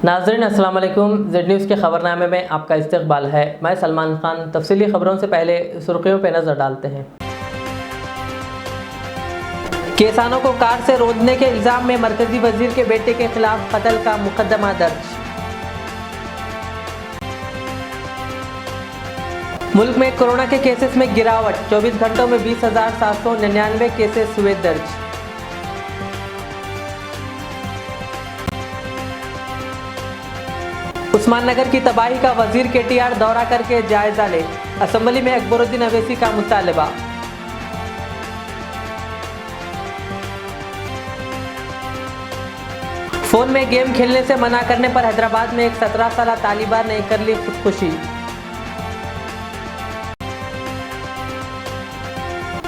नाज़रीन अस्सलाम वालेकुम। जेड न्यूज़ के खबरनामे में आपका इस्तकबाल है। मैं सलमान खान। तफसीली खबरों से पहले सुर्खियों पर नज़र डालते हैं। किसानों को कार से रोकने के इल्ज़ाम में मरकजी वजीर के बेटे के खिलाफ कत्ल का मुकदमा दर्ज। मुल्क में कोरोना के केसेस में गिरावट, 24 घंटों में 20,799 केसेस हुए दर्ज। उस्मान नगर की तबाही का वजीर KTR दौरा करके जायजा ले। असेंबली में अकबरुद्दीन अवैसी का मुतालबा। फोन में गेम खेलने से मना करने पर हैदराबाद में एक 17 साला तालिबा ने कर ली खुदकुशी।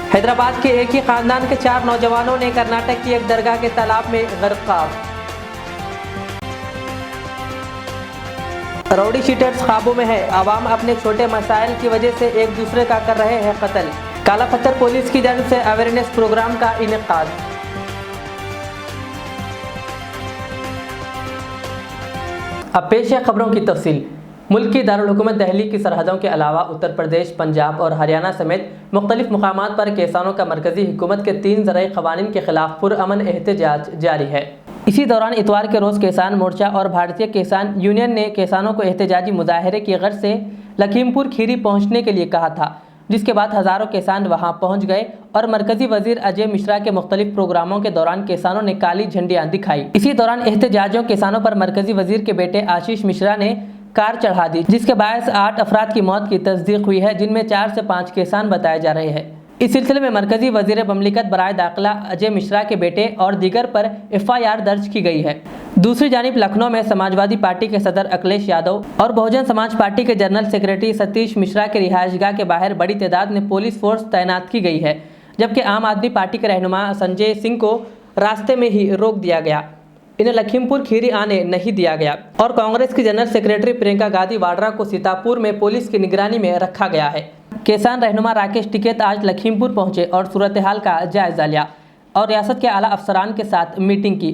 हैदराबाद के एक ही खानदान के 4 नौजवानों ने कर्नाटक की एक दरगाह के तालाब में गरकाब। राउडी शीटर्स ख्वाबों में है, आवाम अपने छोटे मसाइल की वजह से एक दूसरे का कर रहे हैं कत्ल। काला पत्थर पुलिस की जानिब से अवेयरनेस प्रोग्राम का इनेकाद। अब पेश है खबरों की तफसील। मुल्क की दारुल हुकूमत दिल्ली की सरहदों के अलावा उत्तर प्रदेश, पंजाब और हरियाणा समेत मुख्तलिफ मुकामात पर किसानों का मरकजी हुकूमत के 3 ज़राई क़वानीन के खिलाफ पुरअमन एहतजाज जारी है। इसी दौरान इतवार के रोज़ किसान मोर्चा और भारतीय किसान यूनियन ने किसानों को एहतजाजी मुजाहरे की गर्ज से लखीमपुर खीरी पहुँचने के लिए कहा था, जिसके बाद हज़ारों किसान वहां पहुंच गए और मरकजी वजीर अजय मिश्रा के मुख्तलिफ प्रोग्रामों के दौरान किसानों ने काली झंडियाँ दिखाई। इसी दौरान एहतजाजियों किसानों पर मरकजी वजीर के बेटे आशीष मिश्रा ने कार चढ़ा दी, जिसके बायस 8 अफराद की मौत की तस्दीक हुई है, जिनमें 4 से 5 किसान बताए जा रहे हैं। इस सिलसिले में मरकजी वजीर ममलिकत बराए दाखिला अजय मिश्रा के बेटे और दीगर पर FIR दर्ज की गई है। दूसरी जानिब लखनऊ में समाजवादी पार्टी के सदर अखिलेश यादव और बहुजन समाज पार्टी के जनरल सेक्रेटरी सतीश मिश्रा के रिहायशगाह के बाहर बड़ी तादाद में पुलिस फोर्स तैनात की गई है, जबकि आम आदमी पार्टी के रहनुमा संजय सिंह को रास्ते में ही रोक दिया गया। इन्हें लखीमपुर खीरी आने नहीं दिया गया और कांग्रेस की जनरल सेक्रेटरी प्रियंका गांधी वाड्रा को सीतापुर में पुलिस की निगरानी में रखा गया है। किसान रहनुमा राकेश टिकैत आज लखीमपुर पहुंचे और सूरत हाल का जायजा लिया और रियासत के आला अफसरान के साथ मीटिंग की।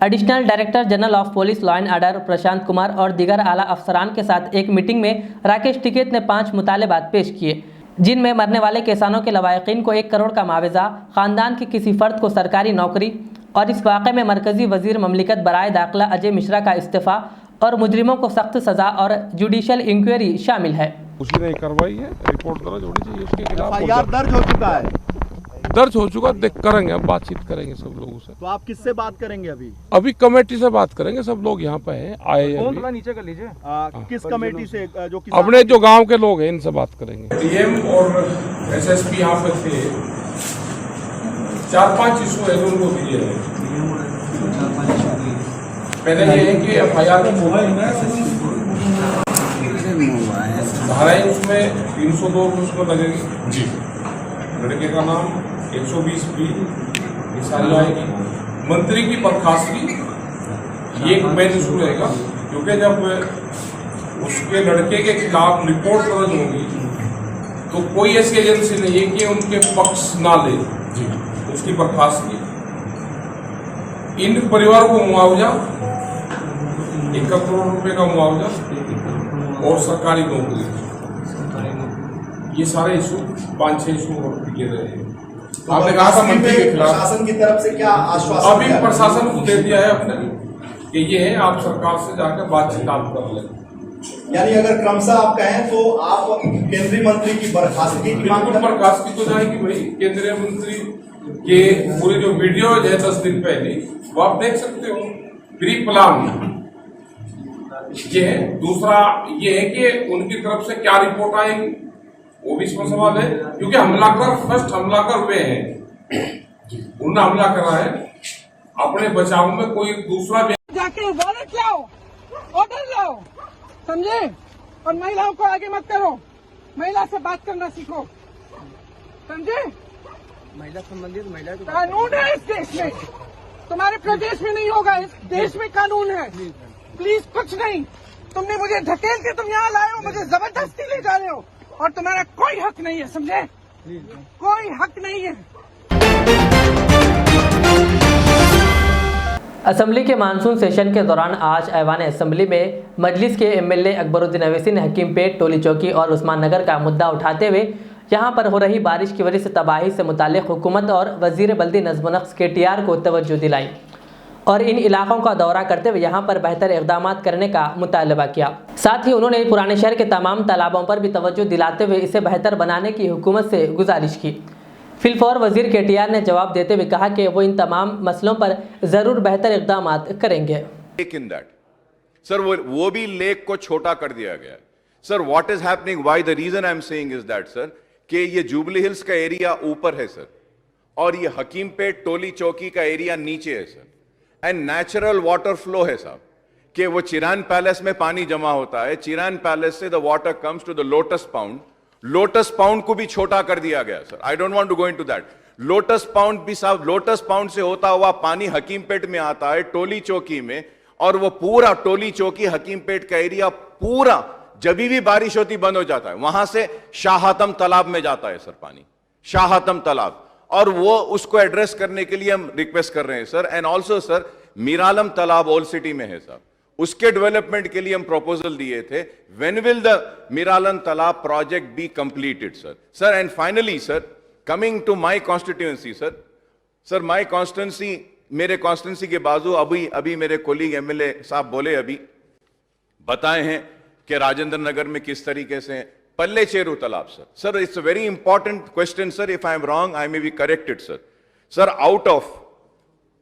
Additional director general of police law and order Prashant Kumar और दीगर आला अफसरान के साथ एक मीटिंग में राकेश टिकैत ने 5 मुतालबात पेश किए, जिनमें मरने वाले किसानों के लवाहिकीन को 1 करोड़ का मुआवजा, खानदान के किसी फर्द को सरकारी नौकरी और इस वाक़े में मरकजी वजीर ममलिकत बराए दाखिला अजय मिश्रा का इस्तीफ़ा और मुजरिमों को सख्त सज़ा और जुडिशल इंक्वायरी शामिल है। उसकी नहीं कार्रवाई है, रिपोर्ट दर्ज होनी चाहिए उसके खिलाफ। FIR दर्ज हो चुका है, दर्ज हो चुका, देख करेंगे, अब बातचीत करेंगे सब लोगों से। तो आप किससे बात करेंगे अभी? अभी कमेटी से बात करेंगे, सब लोग यहाँ पे हैं, आए हैं। थोड़ा नीचे कर लीजिए। किस कमेटी से? जो अपने जो गांव के लोग हैं इनसे बात करेंगे। DM और SSP यहाँ पे थे, 4-5 इशू है जो उनको दिए हैं। पहले ये है कि FIR धाराएं उसमें 302 उसमें लगेगी जी। लड़के का नाम 120B ये सारी आएगी। मंत्री की बर्खास्तगी ये एक मेन इशू रहेगा, क्योंकि जब उसके लड़के के खिलाफ रिपोर्ट दर्ज होगी तो कोई ऐसी एजेंसी नहीं है कि उनके पक्ष ना ले जी। उसकी बर्खास्तगी, इन परिवारों को मुआवजा 1 करोड़ रुपए का मुआवजा और सरकारी नौकरी, ये सारे इशू 5-6 इशू दिए गए हैं। आपने कहा था मंत्री के खिलाफ प्रशासन की तरफ से क्या आश्वासन? अभी प्रशासन को दे दिया है अपने कि ये है, आप सरकार से जाकर बातचीत आप कर लें। यानी अगर क्रमशः आप कहें तो आप केंद्रीय मंत्री की बर्खास्तगी की मांग बिल्कुल बर्खास्तगी तो जाएगी भाई। केंद्रीय मंत्री के पूरी जो वीडियो है 10 दिन पहले वो आप देख सकते हो, प्री प्लान ये है। दूसरा ये है कि उनकी तरफ से क्या रिपोर्ट आएगी, वो भी इसमें सवाल है, क्योंकि हमलाकर फर्स्ट हमलाकर वे हैं, उन्होंने हमला करा है। अपने बचाव में कोई दूसरा जाके वारंट लाओ, ऑर्डर लाओ, समझे? और महिलाओं को आगे मत करो, महिला से बात करना सीखो, समझे? महिला संबंधित महिला कानून है इस देश में, तुम्हारे प्रदेश में नहीं होगा, इस देश में कानून है। प्लीज कुछ नहीं, तुमने मुझे ढकेल के तुम यहाँ लाए हो, मुझे जबरदस्ती ले जा रहे हो और तुम्हारा कोई हक नहीं है, समझे? कोई हक नहीं है। असेंबली के मानसून सेशन के दौरान आज ऐवान असेंबली में मजलिस के एमएलए अकबरुद्दीन अवैसी ने हकीमपेट, टोली चौकी और उस्मान नगर का मुद्दा उठाते हुए यहां पर हो रही बारिश की वजह से तबाही से मुताल्लिक हुकूमत और वजीर बल्दी नज़्म व नक्श KTR को तवज्जो दिलाई और इन इलाकों का दौरा करते हुए यहां पर बेहतर इक़दाम करने का मुतालबा किया। साथ ही उन्होंने पुराने शहर के तमाम तालाबों पर भी तवज्जो दिलाते हुए इसे बेहतर बनाने की हुकूमत से गुजारिश की। फिलफौर वजीर KTR ने जवाब देते हुए कहा कि वो इन तमाम मसलों पर ज़रूर बेहतर इक़दाम करेंगे। सर वो भी लेक को छोटा कर दिया गया। Sir what is happening, why the reason I am saying is that sir कि ये जुबली हिल्स का एरिया ऊपर है सर और ये हकीमपेट, टोली चौकी का एरिया नीचे है sir and natural water flow है साहब कि वो चिरान पैलेस में पानी जमा होता है, चिरान पैलेस से the water comes to the lotus pond, lotus pond को भी छोटा कर दिया गया sir. I don't want to go into that. Lotus pond भी साहब, लोटस पाउंड से होता हुआ पानी हकीमपेट में आता है, टोली चौकी में, और वो पूरा टोली चौकी हकीमपेट का एरिया पूरा जब भी बारिश होती बंद हो जाता है, वहां से शाहतम तालाब में जाता है सर पानी, शाहतम तालाब, और वो उसको एड्रेस करने के लिए हम रिक्वेस्ट कर रहे हैं sir. And also sir Miralam तालाब ओल्ड सिटी में है साहब, उसके डेवलपमेंट के लिए हम प्रपोजल दिए थे। व्हेन विल द मीरालम तालाब project be completed sir? Sir and finally sir coming to my constituency sir my constituency, मेरे कॉन्स्टिट्यूएंसी के बाजू अभी मेरे कोलीग MLA साहब बोले, अभी बताए हैं कि राजेंद्र नगर में किस तरीके से पल्ले चेरू तालाब sir it's a very important question sir, if I am wrong I may be corrected sir out of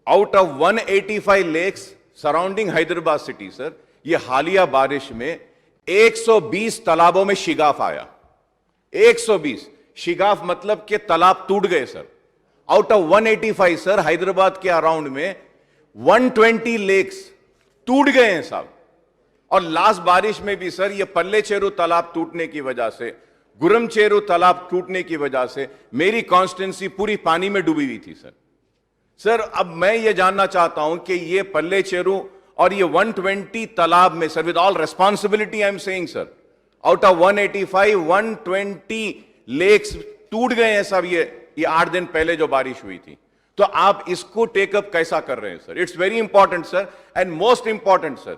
185 lakes surrounding Hyderabad city sir, ये हालिया बारिश में 120 तालाबों में शिगाफ आया। 120 शिगाफ मतलब कि तालाब टूट गए sir. Out of 185 sir Hyderabad के अराउंड में 120 लेक्स टूट गए हैं साहब। और लास्ट बारिश में भी सर ये पल्ले चेरू तालाब टूटने की वजह से, गुरम चेरू तालाब टूटने की वजह से मेरी कॉन्स्टिट्यूंसी पूरी पानी में डूबी हुई थी सर। अब मैं ये जानना चाहता हूं कि ये पल्ले चेरू और ये 120 तालाब में sir, with all responsibility I am saying sir, out of 185 120 lakes टूट गए हैं सब ये 8 दिन पहले जो बारिश हुई थी। तो आप इसको टेकअप कैसा कर रहे हैं sir? It's very important sir and most important sir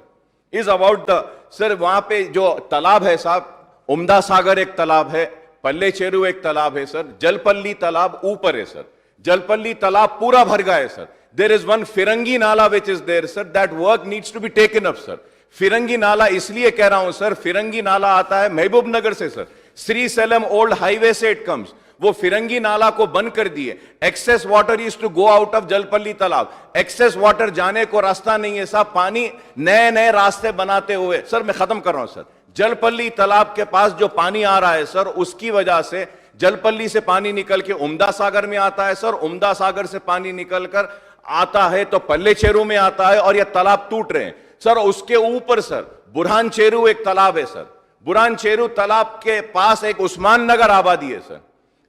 is about the sir वहां पे जो तालाब है साहब, उम्दा सागर एक तालाब है, पल्ले चेरू एक तालाब है सर, जलपल्ली तालाब ऊपर है सर, जलपल्ली तालाब पूरा भर गया है सर। देयर इज वन फिरंगी नाला which is there sir, that work needs to be taken up sir. फिरंगी नाला इसलिए कह रहा हूं सर, फिरंगी नाला आता है महबूब नगर से sir, Sri Sailam old highway से इट कम्स, वो फिरंगी नाला को बंद कर दिए। Excess water is to go out of Jalpally तालाब, एक्सेस वाटर जाने को रास्ता नहीं है साहब, पानी नए रास्ते बनाते हुए सर, मैं खत्म कर रहा हूं सर, जलपल्ली तालाब के पास जो पानी आ रहा है सर, उसकी वजह से जलपल्ली से पानी निकल के उम्दा सागर में आता है सर, उम्दा सागर से पानी निकलकर आता है तो पल्ले चेरू में आता है और ये तालाब टूट रहे हैं सर। उसके ऊपर सर बुरहान चेरू एक तालाब है सर, बुरहान चेरू तालाब के पास एक उस्मान नगर आबादी है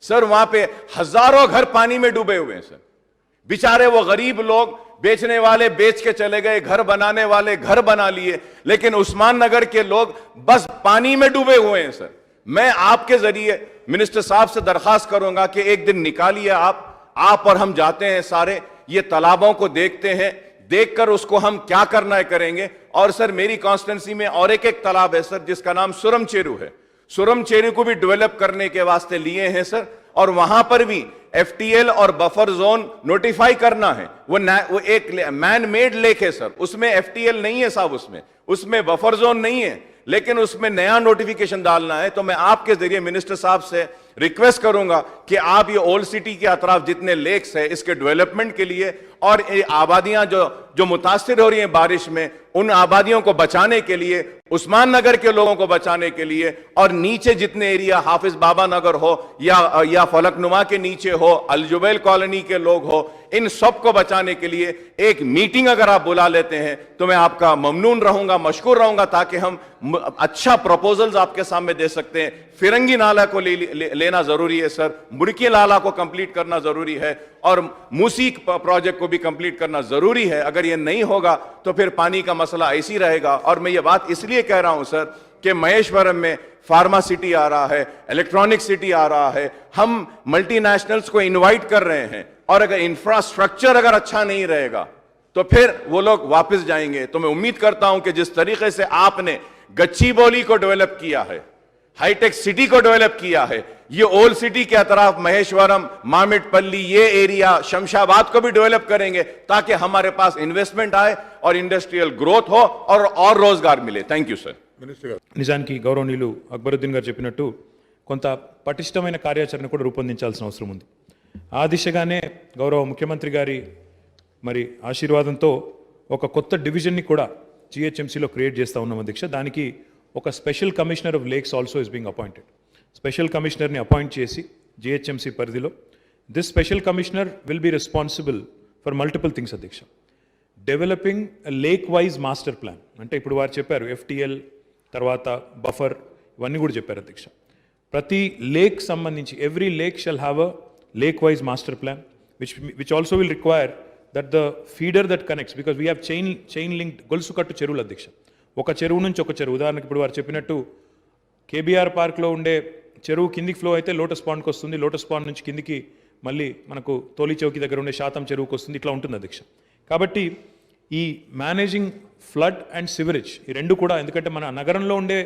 सर वहां पे हजारों घर पानी में डूबे हुए हैं सर। बेचारे वो गरीब लोग, बेचने वाले बेच के चले गए, घर बनाने वाले घर बना लिए, लेकिन उस्मान नगर के लोग बस पानी में डूबे हुए हैं सर। मैं आपके जरिए मिनिस्टर साहब से दरखास्त करूंगा कि एक दिन निकालिए आप और हम जाते हैं सारे, ये तालाबों को देखते हैं, देखकर उसको हम क्या करना है करेंगे। और सर मेरी कॉन्स्टिट्यूंसी में और एक तालाब है सर जिसका नाम सुरम चेरू है, सुरम चेरू को भी डेवलप करने के वास्ते लिए हैं सर, और वहां पर भी FTL और बफर जोन नोटिफाई करना है। वो एक मैन मेड लेक है सर, उसमें FTL नहीं है साहब, उसमें बफर जोन नहीं है, लेकिन उसमें नया नोटिफिकेशन डालना है। तो मैं आपके जरिए मिनिस्टर साहब से रिक्वेस्ट करूंगा कि आप ये ओल्ड सिटी के अतराफ जितने लेक्स है इसके डेवलपमेंट के लिए और ये आबादियां जो मुतासिर हो रही हैं बारिश में, उन आबादियों को बचाने के लिए, उस्मान नगर के लोगों को बचाने के लिए, और नीचे जितने एरिया हाफिज बाबा नगर हो या फलकनुमा के नीचे हो, अलजुबैल कॉलोनी के लोग हो, इन सब को बचाने के लिए एक मीटिंग अगर आप बुला लेते हैं तो मैं आपका ममनून रहूंगा, मशकूर रहूंगा, ताकि हम अच्छा प्रपोजल्स आपके सामने दे सकते हैं। फिरंगी नाला को लेना जरूरी है सर, मुड़की नाला को कंप्लीट करना जरूरी है, और मूसी प्रोजेक्ट को भी कंप्लीट करना जरूरी है। अगर ये नहीं होगा तो फिर पानी का मसला ऐसी ही रहेगा। और मैं ये बात इसलिए कह रहा हूं सर कि महेश्वरम में फार्मा सिटी आ रहा है, इलेक्ट्रॉनिक सिटी आ रहा है, हम मल्टीनेशनल्स को इनवाइट कर रहे हैं, और अगर इंफ्रास्ट्रक्चर अगर अच्छा नहीं रहेगा तो फिर वो लोग वापस जाएंगे। तो मैं उम्मीद करता हूं कि जिस तरीके से आपने गच्चीबौली को डेवलप किया है, हाईटेक सिटी को डेवलप किया है, ये ओल्ड सिटी के अतराफ महेश्वरम, मामिडपल्ली, ये एरिया, शमशाबाद को भी डेवलप करेंगे ताकि हमारे पास इन्वेस्टमेंट आए और इंडस्ट्रियल ग्रोथ हो और रोजगार मिले। Thank you sir. నిజానికి గౌరవనీయులు అక్బరుద్దీన్ గారు చెప్పినట్టు కొంత పటిష్టమైన కార్యాచరణ కూడా రూపొందించాల్సిన అవసరం ఉంది. ఆ దిశగానే గౌరవ ముఖ్యమంత్రి గారి మరి ఆశీర్వాదంతో ఒక కొత్త డివిజన్ని కూడా జిహెచ్ఎంసీలో క్రియేట్ చేస్తూ ఉన్నాం అధ్యక్ష. దానికి ఒక special commissioner of lakes also is being appointed. Special కమిషనర్ని అపాయింట్ చేసి జిహెచ్ఎంసీ పరిధిలో this special commissioner will be responsible for multiple things అధ్యక్ష. Developing lake wise master plan, అంటే ఇప్పుడు వారు చెప్పారు ఎఫ్టీఎల్ తర్వాత బఫర్, ఇవన్నీ కూడా చెప్పారు అధ్యక్ష. ప్రతి లేక్ సంబంధించి every lake shall have a lake wise master plan which also will require that the feeder that connects, because we have chain linked గొలుసు కట్టు చెరువులు అధ్యక్ష. ఒక చెరువు నుంచి ఒక చెరువు, ఉదాహరణకి ఇప్పుడు వారు చెప్పినట్టు కేబీఆర్ పార్క్లో ఉండే చెరువు కిందికి ఫ్లో అయితే లోటస్ పాండ్కి వస్తుంది, లోటస్ పాండ్ నుంచి కిందికి మళ్ళీ మనకు తోలి చౌకి దగ్గర ఉండే శాతం చెరువుకి వస్తుంది, ఇట్లా ఉంటుంది అధ్యక్ష. కాబట్టి ఈ మేనేజింగ్ ఫ్లడ్ అండ్ సివరేజ్ ఈ రెండు కూడా, ఎందుకంటే మన నగరంలో ఉండే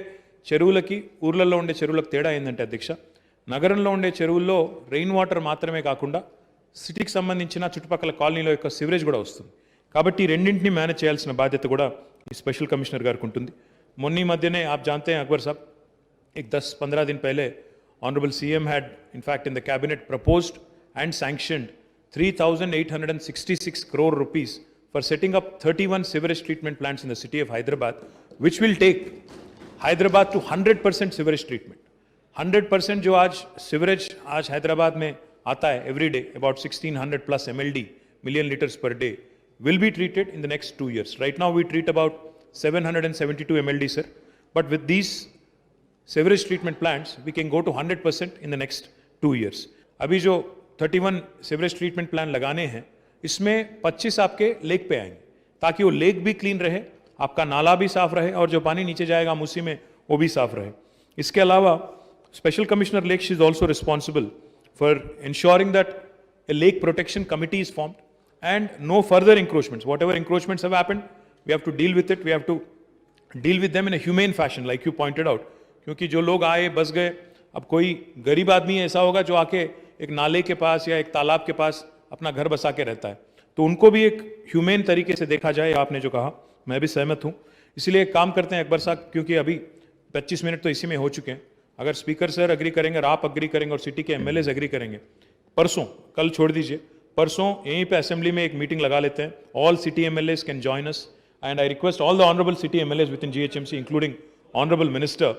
చెరువులకి ఊర్లలో ఉండే చెరువులకు తేడా ఏంటంటే అధ్యక్ష, నగరంలో ఉండే చెరువుల్లో రెయిన్ వాటర్ మాత్రమే కాకుండా సిటీకి సంబంధించిన చుట్టుపక్కల కాలనీలో యొక్క సివరేజ్ కూడా వస్తుంది. కాబట్టి ఈ రెండింటిని మేనేజ్ చేయాల్సిన బాధ్యత కూడా ఈ స్పెషల్ కమిషనర్ గారికి ఉంటుంది. మొన్న మధ్యనే आप जानते हैं अकबर साहब, एक 10-15 दिन पहले honourable CM had in fact in the cabinet proposed and sanctioned 3,866 crore rupees for setting up 31 sewerage treatment plants in the city of Hyderabad, which will take Hyderabad to 100% sewerage treatment. 100% जो आज sewerage आज हैदराबाद में आता है every day, about 1600 plus MLD, million liters per day, will be treated in the next 2 years. Right now we treat about 772 MLD, sir. But with these sewerage treatment plants, we can go to 100% in the next 2 years. अभी जो 31 sewerage treatment plan लगाने हैं, इसमें 25 आपके lake पे आएंगे, ताकि वो लेक भी क्लीन रहे, आपका नाला भी साफ रहे और जो पानी नीचे जाएगा मूसी में वो भी साफ रहे. इसके अलावा special commissioner lakes is also responsible for ensuring that a lake protection committee is formed and no further encroachments. Whatever encroachments have happened, we have to deal with it. We have to deal with them in a humane fashion, like you pointed out. क्योंकि जो लोग आए बस गए, अब कोई गरीब आदमी ऐसा होगा जो आके एक नाले के पास या एक तालाब के पास अपना घर बसा के रहता है, तो उनको भी एक ह्यूमेन तरीके से देखा जाए. आपने जो कहा मैं भी सहमत हूँ. इसलिए एक काम करते हैं अकबर साहब, क्योंकि अभी 25 मिनट तो इसी में हो चुके हैं. अगर स्पीकर सर एग्री करेंगे और आप एग्री करेंगे और सिटी के एमएलएज एग्री करेंगे, परसों, कल छोड़ दीजिए, परसों यहीं पे असेंबली में एक मीटिंग लगा लेते हैं. All city MLAs can join us and I request all the honourable city MLAs with in GHMC including honourable minister.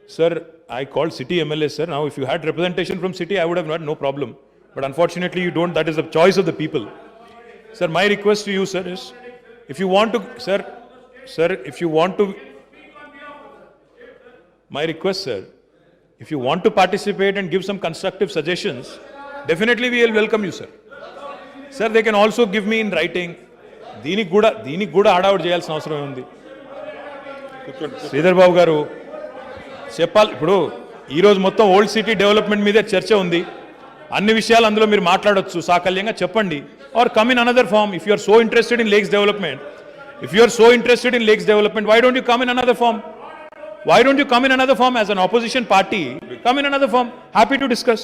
Sir, I called city MLA, sir. Now, if you had representation from city, I would have had no problem. But unfortunately, you don't. That is the choice of the people. Sir, my request to you, sir, is if you want to, sir, if you want to, my request, sir, if you want to participate and give some constructive suggestions, definitely we will welcome you, sir. Sir, they can also give me in writing. దీనికి కూడా హడావుడి చేయాల్సిన అవసరం ఉంది. శ్రీధర్ బాబు గారు చెప్పాలి. ఇప్పుడు ఈరోజు మొత్తం ఓల్డ్ సిటీ డెవలప్మెంట్ మీదే చర్చ ఉంది. అన్ని విషయాలు అందులో మీరు మాట్లాడొచ్చు, సాకల్యంగా చెప్పండి. Or come in another form if you are so interested in lakes development. If you are so interested in lakes development, why don't you come in another form? Why don't you come in another form as an opposition party? Come in another form. Happy to discuss.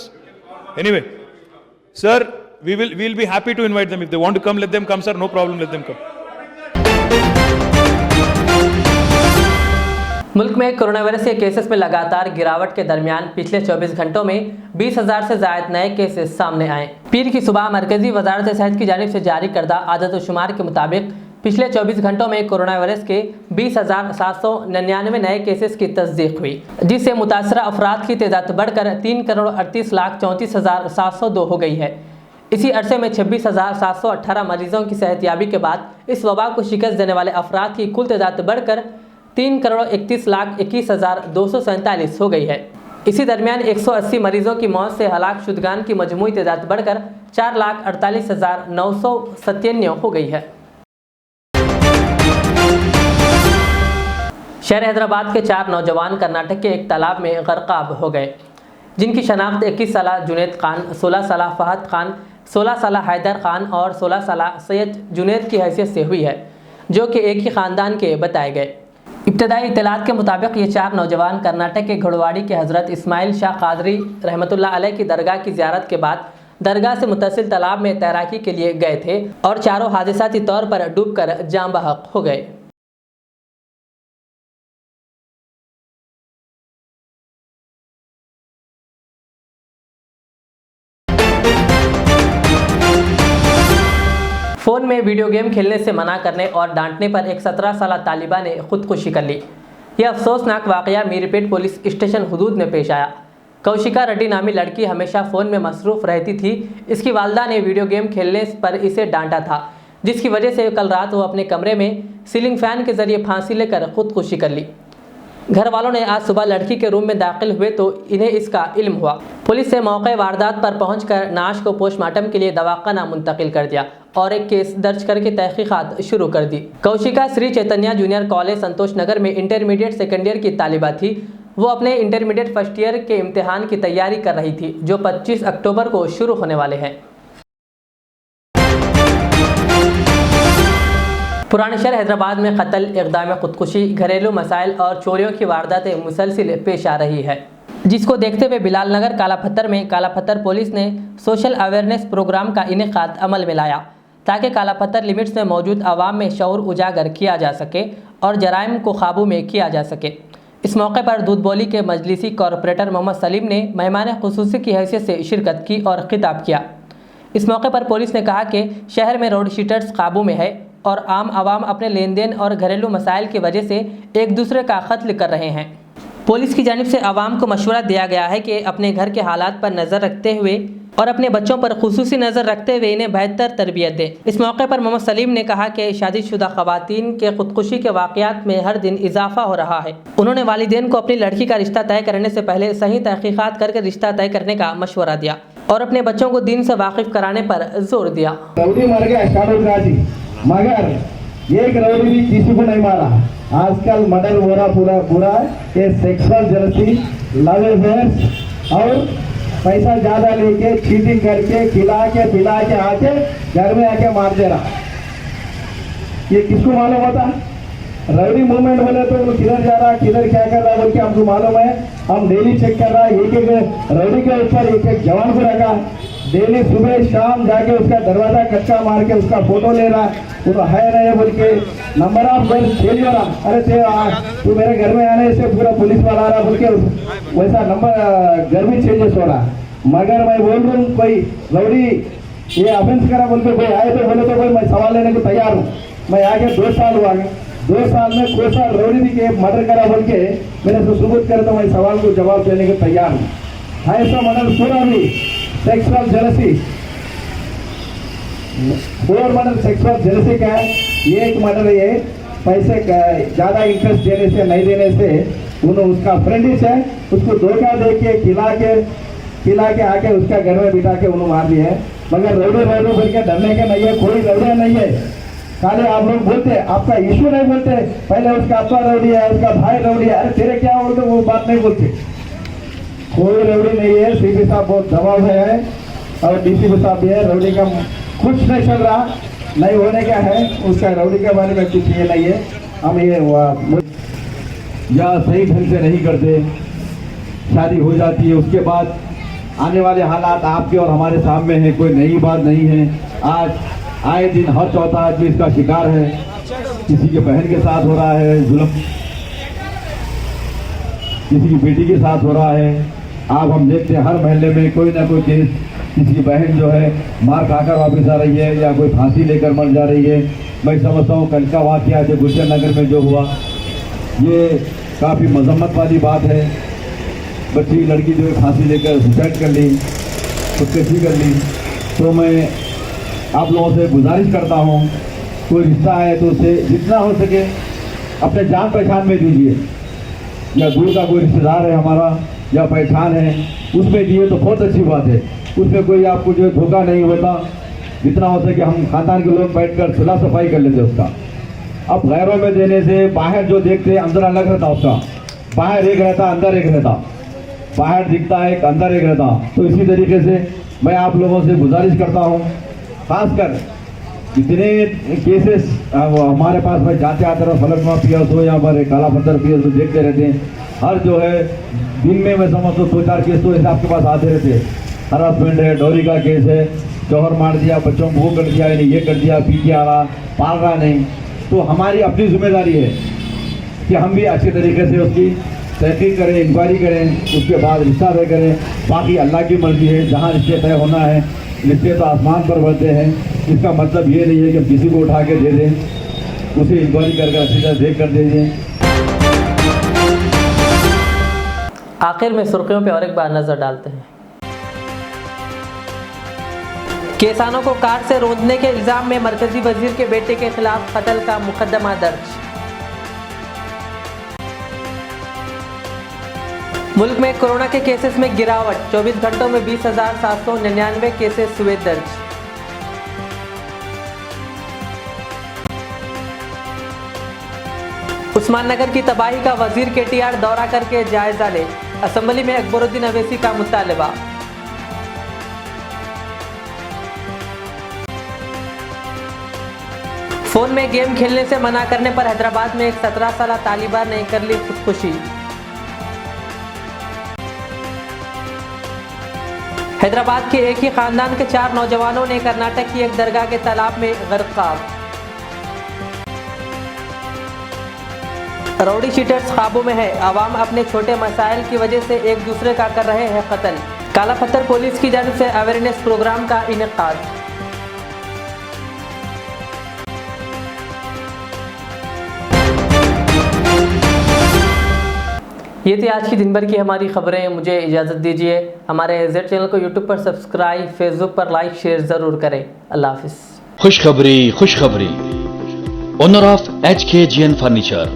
Anyway, sir, we will be happy to invite them. If they want to come, let them come, sir. No problem, let them come. मुल्क में corona virus के cases में लगातार गिरावट के दरमियान पिछले 24 घंटों में 20,000 से ज़ायद नए केसेस सामने आए. पीर की सुबह मरकजी वजारत सेहत की जानिब से जारी करदा आदत-ओ-शुमार के मुताबिक पिछले 24 घंटों में कोरोना वायरस के 20,799 नए केसेस की तस्दीक हुई, जिससे मुतासरा अफराद की तादाद बढ़कर 3,38,34,702 हो गई है. इसी अरसे में 26,718 मरीजों की सेहतयाबी के बाद इस वबा को शिकस्त देने वाले अफराद की कुल तादाद बढ़कर 3,31,21,247 हो गई है. इसी दरमियान 180 मरीजों की मौत से हलाक शुदगान की मजमूई तादाद बढ़कर 4,48,997 हो गई है. शहर हैदराबाद के 4 नौजवान कर्नाटक के एक तालाब में गर्काब हो गए, जिनकी शनाख्त 21 साल जुनैद खान, 16 साल फहद खान, 16 साल हैदर खान और 16 साल सैयद जुनैद की हैसियत से हुई है, जो कि एक ही ख़ानदान के बताए गए। इब्तदाई इत्तलात के मुताबिक ये 4 नौजवान कर्नाटक के घोड़वाड़ी के हज़रत इस्माइल शाह कादरी रहमतुल्लाह अलैह की दरगाह की ज़ियारत के बाद दरगाह से मुत्तसिल तालाब में तैराकी के लिए गए थे और चारों हादसाती तौर पर डूबकर जाँ बहक हो गए। फ़ोन में वीडियो गेम खेलने से मना करने और डांटने पर एक 17 साल तालिबा ने खुदकुशी कर ली। यह अफसोसनाक वाक़या मीरपेट पुलिस स्टेशन हुदूद में पेश आया। कौशिका रेड्डी नामी लड़की हमेशा फ़ोन में मसरूफ़ रहती थी। इसकी वालदा ने वीडियो गेम खेलने पर इसे डांटा था, जिसकी वजह से कल रात वो अपने कमरे में सीलिंग फ़ैन के ज़रिए फांसी लेकर खुदकुशी कर ली। घर वालों ने आज सुबह लड़की के रूम में दाखिल हुए तो इन्हें इसका इल्म हुआ। पुलिस ने मौके वारदात पर पहुंचकर नाश को पोस्टमार्टम के लिए दवाखाना मुंतकिल कर दिया और एक केस दर्ज करके तहकीकात शुरू कर दी। कौशिका श्री चैतन्य जूनियर कॉलेज संतोष नगर में इंटरमीडिएट सेकेंड ईयर की तालिबा थी। वो अपने इंटरमीडिएट फर्स्ट ईयर के इम्तिहान की तैयारी कर रही थी, जो 25 अक्टूबर को शुरू होने वाले हैं। पुराने शहर हैदराबाद में कत्ल, इक़दाम खुदकुशी, घरेलू मसाइल और चोरियों की वारदातें मुसलसिल पेश आ रही है, जिसको देखते हुए बिलाल नगर कालापत्थर में कालापत्थर पुलिस ने सोशल अवेयरनेस प्रोग्राम का इनेकाद अमल में लाया, ताकि कालापत्थर लिमिट्स में मौजूद आवाम में शऊर उजागर किया जा सके और जराइम को काबू में किया जा सके। इस मौके पर दूधबोली के मजलिसी कॉरपोरेटर मोहम्मद सलीम ने मेहमान खुसूसी की हैसियत से शिरकत की और खिताब किया। इस मौके पर पुलिस ने कहा कि शहर में रोड शीटर्स काबू में है और आम आवाम अपने लेन देन और घरेलू मसाइल की वजह से एक दूसरे का कत्ल कर रहे हैं। पुलिस की जानिब से आवाम को मशवरा दिया गया है कि अपने घर के हालात पर नज़र रखते हुए और अपने बच्चों पर खुसूसी नज़र रखते हुए इन्हें बेहतर तरबियत दें। इस मौके पर मोहम्मद सलीम ने कहा कि शादीशुदा ख़वातीन के खुदकुशी के वाक़यात में हर दिन इजाफा हो रहा है। उन्होंने वालिदैन को अपनी लड़की का रिश्ता तय करने से पहले सही तहकीकात करके रिश्ता तय करने का मशवरा दिया और अपने बच्चों को दीन से वाकिफ कराने पर जोर दिया। मगर एक रौडी भी किसी को नहीं मारा। आजकल मर्डर हो रहा पूरा बुरा है। ये सेक्सुअल जेलसी, लव अफेयर्स और पैसा ज्यादा लेके चीटिंग करके खिला के पिला के आके घर में आके मार दे रहा। ये किसको मालूम होता? रौडी मूवमेंट बोले तो किधर जा रहा, किधर क्या कर रहा बोल के हमको मालूम है। हम डेली चेक कर रहा है, एक एक रौडी के ऊपर एक एक जवान को रखा। डेली सुबह शाम जाके उसका दरवाजा कच्चा मार के उसका फोटो ले रहा, वो है नहीं बोल के नंबर ऑफ घर चेंज हो रहा। अरे तू मेरे घर में आने से पूरा पुलिस वाला आ रहा बोल के वैसा नंबर घर में चेंजेस हो रहा। मगर मैं बोल रहा हूँ कोई रौडी ये ऑफेंस करा बोल के कोई आए तो बोले तो कोई मैं सवाल लेने को तैयार हूँ। मैं आगे 2 साल हुआ, 2 साल में कोई सा रौडी भी के मर्डर करा बोल के मैंने तो सबूत करे तो मैं सवाल को जवाब देने को तैयार हूँ। है ऐसा मर्डर पूरा भी sexual jealousy, 4 murder sexual jealousy का है। एक मर्डर ये पैसे ज्यादा इंटरेस्ट देने से नहीं देने से उन्होंने उसका फ्रेंडिश है, उसको धोखा दे के खिला के आके उसका घर में बिठा के उन्होंने मार दिया है। मगर रौडी बोल के डरने के नहीं है, कोई रौडी नहीं है। खाली आप लोग बोलते आपका इशू नहीं बोलते, पहले उसका आपका रौडी है, उसका भाई रौडी है, अरे तेरे क्या बोलते वो बात नहीं बोलते। कोई रौडी नहीं है। सीपी साहब बहुत दबाव है और डीसीपी साहब भी है। रौडी का कुछ नहीं चल रहा, नहीं होने का है। उसका रौडी के बारे में कुछ ये नहीं है। हम ये या सही ढंग से नहीं करते, शादी हो जाती है, उसके बाद आने वाले हालात आपके और हमारे सामने हैं, कोई नई बात नहीं है। आज आए दिन हर चौथा आदमी इसका शिकार है। किसी के बहन के साथ हो रहा है जुल्म, किसी की बेटी के साथ हो रहा है। आप हम देखते हैं हर महल्ले में कोई ना कोई केस, किसी की बहन जो है मार खाकर वापस आ रही है या कोई फांसी लेकर मर जा रही है। मैं समझता हूँ कल का वाकया जो गुलशन नगर में जो हुआ ये काफ़ी मजम्मत वाली बात है। बच्ची लड़की जो है फांसी लेकर सुसाइड कर ली, खुदकशी कर ली। तो मैं आप लोगों से गुजारिश करता हूँ, कोई रिश्ता है तो उसे जितना हो सके अपने जान पहचान में दीजिए, या दूर का कोई रिश्तेदार है हमारा या पहचान है उसमें दिए तो बहुत अच्छी बात है। उसमें कोई आपको जो धोखा नहीं होता। जितना हो सके हम खानदान के लोग बैठकर सुलह सफाई कर लेते उसका। अब गैरों में देने से बाहर जो देखते अंदर अलग रहता, उसका बाहर एक रहता अंदर एक रहता। बाहर दिखता है एक अंदर एक रहता। तो इसी तरीके से मैं आप लोगों से गुजारिश करता हूँ, खासकर जितने केसेस हमारे पास में जाते आते रहो, फलकनुमा पीएस हो या फिर काला पत्थर पीएस हो, देखते रहते हैं। हर जो है दिन में मैं समझता 2-4 केस तो ऐसे आपके पास आते रहते हैं। हरासमेंट है, डोरी का केस है, जौहर मार दिया, बच्चों को वो कर दिया, ये कर दिया, पीछे आ रहा, पाल रहा नहीं। तो हमारी अपनी जिम्मेदारी है कि हम भी अच्छे तरीके से उसकी तहकीक करें, इंक्वायरी करें, उसके बाद रिश्ता तय करें। बाकी अल्लाह की मर्जी है, जहाँ रिश्ते तय होना है, रिश्ते तो आसमान पर बढ़ते हैं। इसका मतलब ये नहीं है कि किसी को उठा के दे दें, उसे इंक्वायरी करके अच्छी तरह देख कर दे दें। आखिर में सुर्खियों पे और एक बार नजर डालते हैं। किसानों को कार से रोंदने के इल्जाम में मरकजी वजीर के बेटे के खिलाफ कत्ल का मुकदमा दर्ज। मुल्क में कोरोना के केसेस में गिरावट, 24 घंटों में 20,799 केसेस हुए दर्ज। उस्मान नगर की तबाही का वजीर केटीआर दौरा करके जायजा ले, असेंबली में अकबरुद्दीन अवैसी का मुतालबा। फोन में गेम खेलने से मना करने पर हैदराबाद में एक 17 साला तालिबान ने कर ली खुदकुशी। हैदराबाद के एक ही खानदान के 4 नौजवानों ने कर्नाटक की एक दरगाह के तालाब में गर्काब। रौडी शीटर्स काबू में है, आवाम अपने छोटे मसाइल की वजह से एक दूसरे का कर रहे हैं कत्ल। काला पत्थर पुलिस की जानिब से अवेयरनेस प्रोग्राम का इनेकाद। ये थी आज की दिन भर की हमारी खबरें। मुझे इजाज़त दीजिए। हमारे जेड चैनल को यूट्यूब पर सब्सक्राइब, फेसबुक पर लाइक शेयर ज़रूर करें। अल्लाह हाफिज़। खुशखबरी ओनर ऑफ HKGN फर्नीचर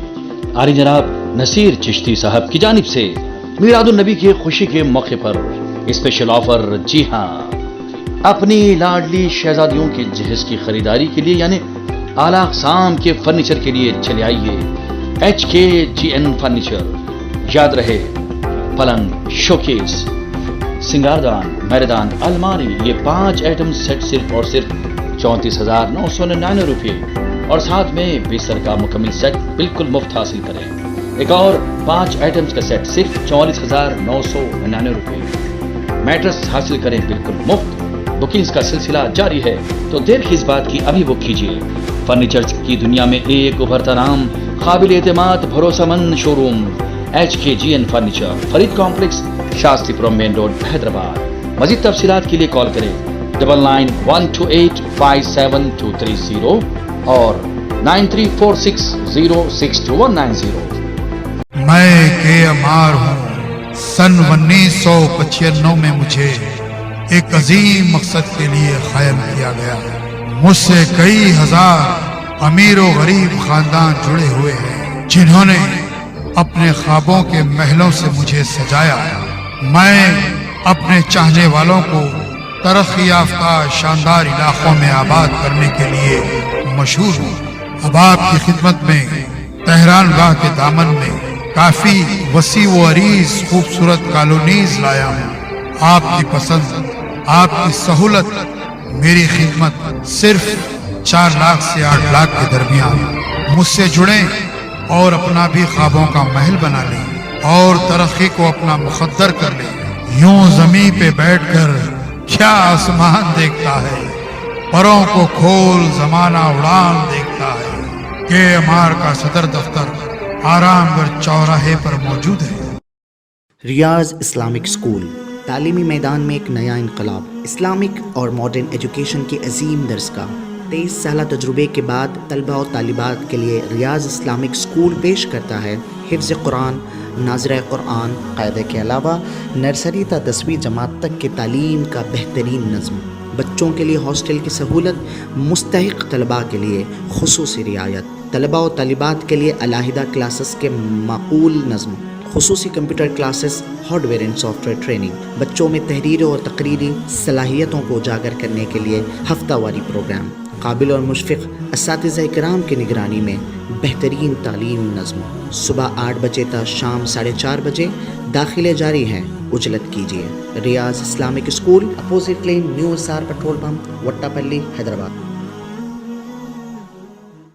आली जनाब नसीर चिश्ती साहब की जानिब से मीलादुन नबी की खुशी के मौके पर स्पेशल ऑफर। जी हाँ, अपनी लाडली शहजादियों के जहेज की खरीदारी के लिए यानी आला अक़साम के फर्नीचर के लिए चले आइए HKGN फर्नीचर। याद रहे, पलंग, शोकेस, सिंगारदान, मैदान, अलमारी, ये 5 आइटम सेट सिर्फ और सिर्फ 34,999 रुपये और साथ में बिस्तर का मुकम्मल सेट बिल्कुल मुफ्त हासिल करें। एक और 5 आइटम्स का सेट सिर्फ 44,999 रुपये। मैट्रेस हासिल करें बिल्कुल मुफ्त। बुकिंग्स का सिलसिला जारी है, तो देर किस बात की, अभी बुक कीजिए। फर्नीचर की दुनिया में एक उभरता नाम, काबिल एतमाद भरोसेमंद showroom HKGN furniture, Farid complex, Shastripuram main road, Hyderabad. मजीद तफसीलात के लिए कॉल करें 9912857230 और 9346062190। मैं KMR हूँ। सन 1995 में मुझे एक अजीम मकसद के लिए कायम किया गया। मुझसे कई हजार अमीर और गरीब खानदान जुड़े हुए हैं, जिन्होंने अपने ख्वाबों के महलों से मुझे सजाया। मैं अपने चाहने वालों को तरक्की याफ्ता शानदार इलाकों में आबाद करने के लिए मशहूर हूँ। अब आपकी खिदमत में तेहरान गाह के दामन में काफी वसी व अरीज खूबसूरत कॉलोनीज लाया हूँ। आपकी पसंद, आपकी सहूलत, मेरी खिदमत सिर्फ 4 लाख से 8 लाख के दरमियान। मुझसे जुड़े और अपना भी ख्वाबों का महल बना लें और तरक्की को अपना मुकद्दर कर लें। यूं जमीन पे बैठकर क्या आसमान देखता है, परों को खोल जमाना उड़ान देखता है। KMR का सदर दफ्तर आरामगढ़ चौराहे पर मौजूद है। रियाज इस्लामिक स्कूल, तालीमी मैदान में एक नया इनकलाब। इस्लामिक और मॉडर्न एजुकेशन की अजीम दरसगाह। 23 साल तजुर्बे के बाद तलबा और तालिबात के लिए रियाज इस्लामिक स्कूल पेश करता है हिफ्ज़ कुरान, नाज़िरा कुरान, क़ायदे के अलावा नर्सरी ता 10वीं जमात तक के तालीम का बेहतरीन नज़्म। बच्चों के लिए हॉस्टल की सहूलत, मुस्तहिक़ तलबा के लिए खुसूसी रियायत। तलबा और तालिबात के लिए अलहदा क्लासेस के माकूल नज़्म, खुसूसी computer classes, hardware and software training. बच्चों में तहरीर और तकरीरी सलाहियतों को उजागर करने के लिए हफ्तावारी प्रोग्राम। काबिल और मुशफ़िक़ असातिज़ा इकराम की निगरानी में बेहतरीन तालीम नज़्म। सुबह 8 बजे तक शाम 4:30 बजे दाखिले जारी हैं, उजलत कीजिए। Riyaz Islamic school, opposite lane, new SR petrol pump, Vattepally, Hyderabad.